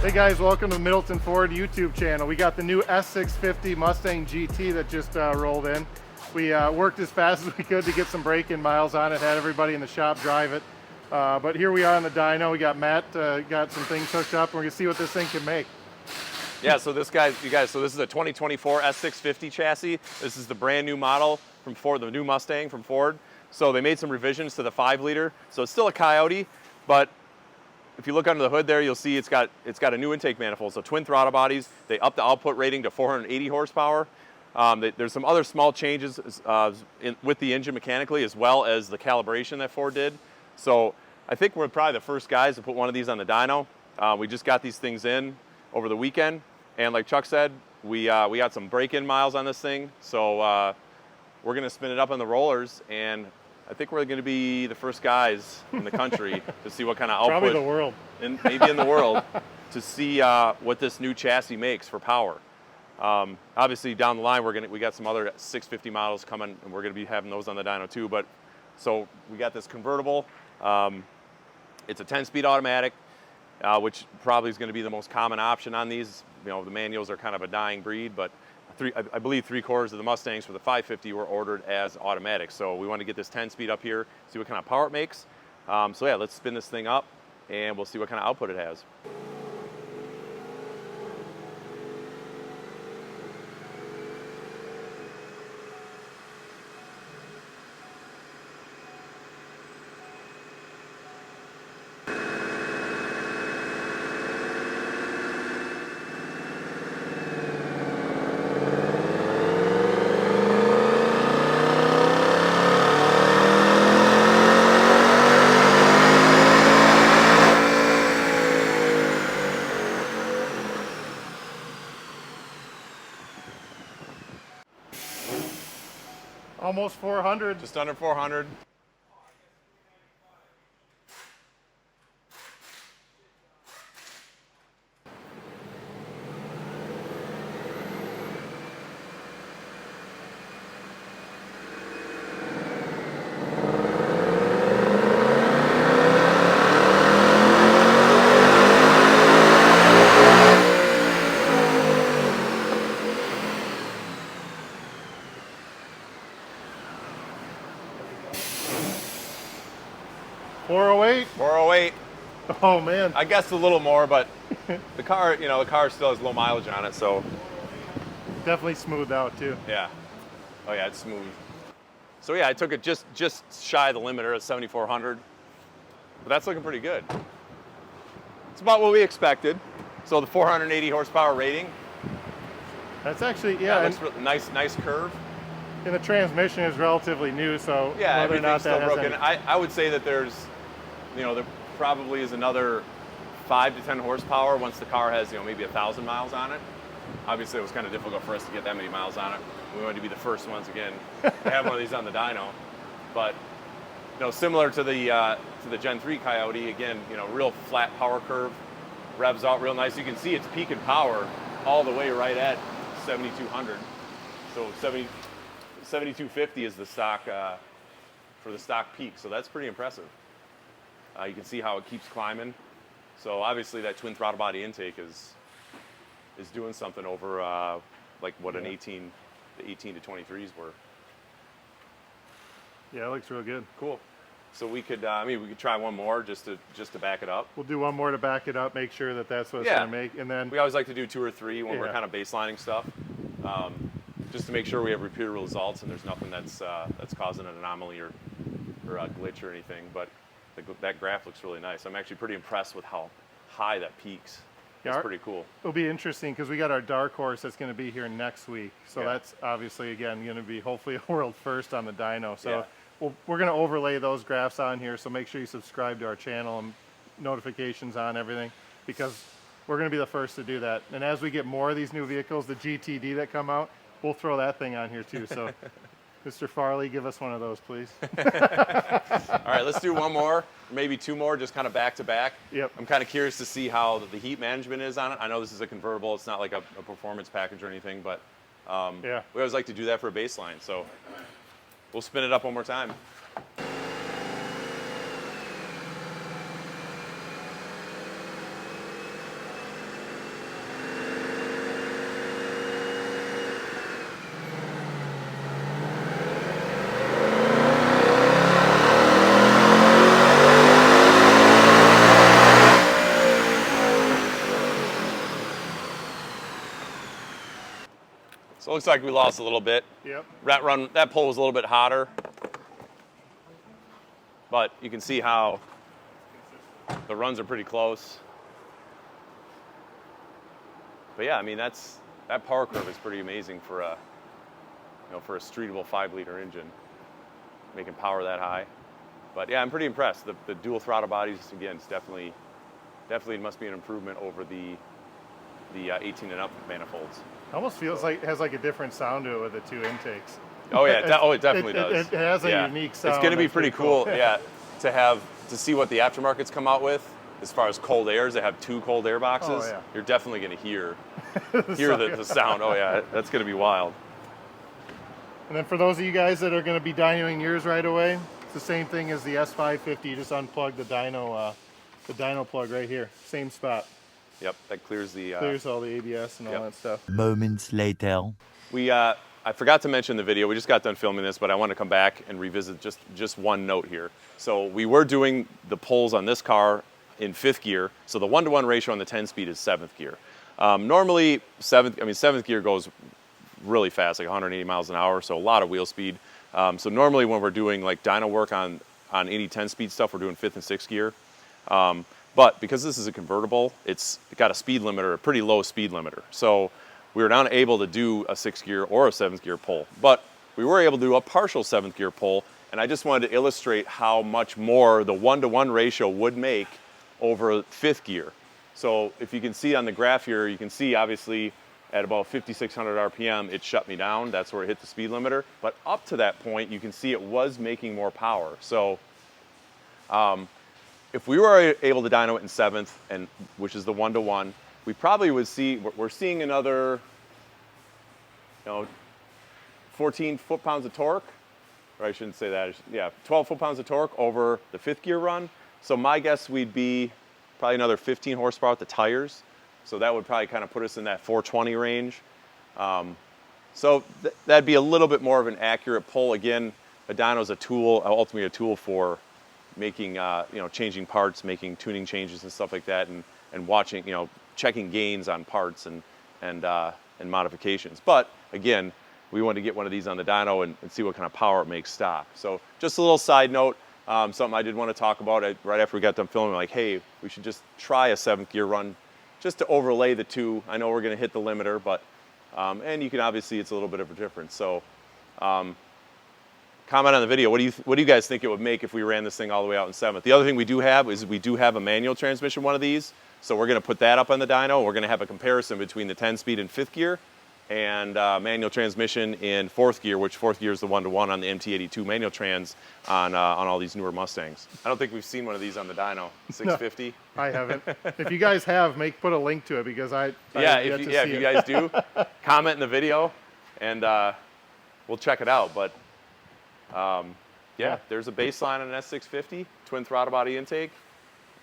Hey guys, welcome to the Middleton Ford YouTube channel. We got the new S650 Mustang GT that just rolled in. We worked as fast as we could to get some break-in miles on it, had everybody in the shop drive it. But here we are on the dyno. We got Matt, got some things hooked up, and we're gonna see what this thing can make. Yeah, so this is a 2024 S650 chassis. This is the brand new model from Ford, the new Mustang from Ford. So they made some revisions to the 5-liter. So it's still a Coyote, but if you look under the hood there, you'll see it's got a new intake manifold. So twin throttle bodies. They upped the output rating to 480 horsepower. There's some other small changes with the engine mechanically, as well as the calibration that Ford did. So I think we're probably the first guys to put one of these on the dyno. We just got these things in over the weekend, and like Chuck said, we got some break-in miles on this thing. So we're gonna spin it up on the rollers, and I think we're going to be the first guys in the country to see what kind of output, probably the world, maybe in the world, to see what this new chassis makes for power. Obviously, down the line, we got some other 650 models coming, and we're going to be having those on the dyno too. But so we got this convertible. It's a 10-speed automatic, which probably is going to be the most common option on these. You know, the manuals are kind of a dying breed, but I believe 3/4 of the Mustangs for the 550 were ordered as automatic. So we want to get this 10-speed up here, see what kind of power it makes. So yeah, let's spin this thing up and we'll see what kind of output it has. Almost 400. Just under 400. $408. 408. Oh man. I guess a little more, but the car still has low mileage on it, so. Definitely smoothed out too. Yeah. Oh yeah, it's smooth. So yeah, I took it just shy of the limiter at 7,400, but that's looking pretty good. It's about what we expected. So the 480 horsepower rating. That's actually, yeah. That looks nice curve. And the transmission is relatively new, so yeah, whether or not everything's still that has broken. any... I would say that there probably is another 5 to 10 horsepower once the car has maybe 1,000 miles on it. Obviously, it was kind of difficult for us to get that many miles on it. We wanted to be the first ones again to have one of these on the dyno. But similar to the Gen 3 Coyote, again, real flat power curve, revs out real nice. You can see it's peaking power all the way right at 7,200. So 7,250 is the stock for the stock peak. So that's pretty impressive. You can see how it keeps climbing. So obviously that twin throttle body intake is doing something over like what the 18 to 23s were. Yeah, it looks real good. Cool. So we could we could try one more just to back it up. We'll do one more to back it up, make sure that that's what it's going to make, and then we always like to do 2 or 3 when we're kind of baselining stuff, just to make sure we have repeatable results and there's nothing that's causing an anomaly or a glitch or anything. But that graph looks really nice. I'm actually pretty impressed with how high that peaks. It's pretty cool. It'll be interesting because we got our dark horse that's going to be here next week. So that's obviously, again, going to be hopefully a world first on the dyno. So we're going to overlay those graphs on here. So make sure you subscribe to our channel and notifications on everything, because we're going to be the first to do that. And as we get more of these new vehicles, the GTD that come out, we'll throw that thing on here too. So Mr. Farley, give us one of those, please. All right, let's do one more, maybe 2 more, just kind of back to back. Yep. I'm kind of curious to see how the heat management is on it. I know this is a convertible. It's not like a performance package or anything, but we always like to do that for a baseline. So we'll spin it up one more time. looks like we lost a little bit. Yep. That pole was a little bit hotter. But you can see how the runs are pretty close. But yeah, I mean, that power curve is pretty amazing for a, for a streetable 5-liter engine, making power that high. But yeah, I'm pretty impressed. The dual throttle bodies, again, it's definitely must be an improvement over the 18 and up manifolds. Almost feels like it has like a different sound to it with the 2 intakes. Oh yeah, it definitely does. It has a unique sound. It's going to be pretty cool, yeah, to see what the aftermarket's come out with as far as cold airs. They have 2 cold air boxes. Oh, yeah. You're definitely going to hear the sound. Oh yeah, that's going to be wild. And then for those of you guys that are going to be dynoing yours right away, it's the same thing as the S650. You just unplug the dyno plug right here, same spot. Yep, that clears all the ABS and all that stuff. Moments later. I forgot to mention in the video, we just got done filming this, but I want to come back and revisit just one note here. So we were doing the pulls on this car in 5th gear. So the 1-to-1 ratio on the 10-speed is 7th gear. Normally, 7th gear goes really fast, like 180 miles an hour, so a lot of wheel speed. So normally when we're doing like dyno work on any 10-speed stuff, we're doing 5th and 6th gear. But because this is a convertible, it's got a speed limiter, a pretty low speed limiter. So we were not able to do a 6th gear or a 7th gear pull, but we were able to do a partial 7th gear pull, and I just wanted to illustrate how much more the 1-to-1 ratio would make over 5th gear. So if you can see on the graph here, you can see obviously at about 5,600 RPM, it shut me down. That's where it hit the speed limiter. But up to that point, you can see it was making more power. So if we were able to dyno it in 7th, which is the 1-to-1, we probably would see, we're seeing another, 14 foot-pounds of torque, or I shouldn't say that, yeah, 12 foot-pounds of torque over the 5th gear run. So my guess we'd be probably another 15 horsepower with the tires. So that would probably kind of put us in that 420 range. So that'd be a little bit more of an accurate pull. Again, a dyno is a tool, ultimately a tool for making, changing parts, making tuning changes and stuff like that, and watching, checking gains on parts and modifications. But again, we wanted to get one of these on the dyno and see what kind of power it makes stock. So just a little side note, something I did want to talk about right after we got done filming, like, hey, we should just try a 7th gear run just to overlay the 2. I know we're going to hit the limiter, but, and you can obviously, it's a little bit of a difference. So comment on the video. What do you guys think it would make if we ran this thing all the way out in 7th? The other thing we do have is we do have a manual transmission, one of these. So we're going to put that up on the dyno. We're going to have a comparison between the 10-speed and 5th gear and manual transmission in 4th gear, which 4th gear is the 1-to-1 on the MT82 manual trans on all these newer Mustangs. I don't think we've seen one of these on the dyno, 650. No, I haven't. If you guys have, put a link to it because if you guys do, comment in the video and we'll check it out. But there's a baseline on an S650, twin throttle body intake.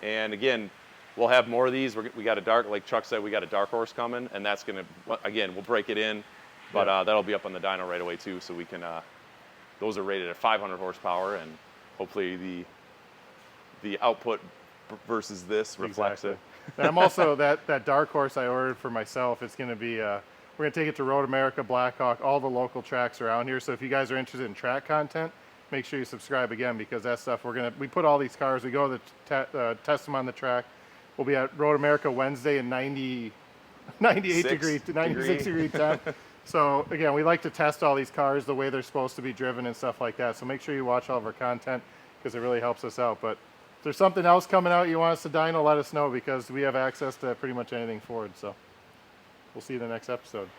And again, we'll have more of these. We got like Chuck said, we got a dark horse coming, and that's going to, again, we'll break it in, but that'll be up on the dyno right away too, so we can, those are rated at 500 horsepower, and hopefully the output versus this reflects it. And I'm also, that dark horse I ordered for myself, it's going to be, we're going to take it to Road America, Blackhawk, all the local tracks around here, so if you guys are interested in track content, make sure you subscribe again, because that stuff, we put all these cars, we go to test them on the track. We'll be at Road America Wednesday in 98 degree to 96 degree temp. So again, we like to test all these cars the way they're supposed to be driven and stuff like that. So make sure you watch all of our content because it really helps us out. But if there's something else coming out you want us to dyno, let us know because we have access to pretty much anything Ford. So we'll see you in the next episode.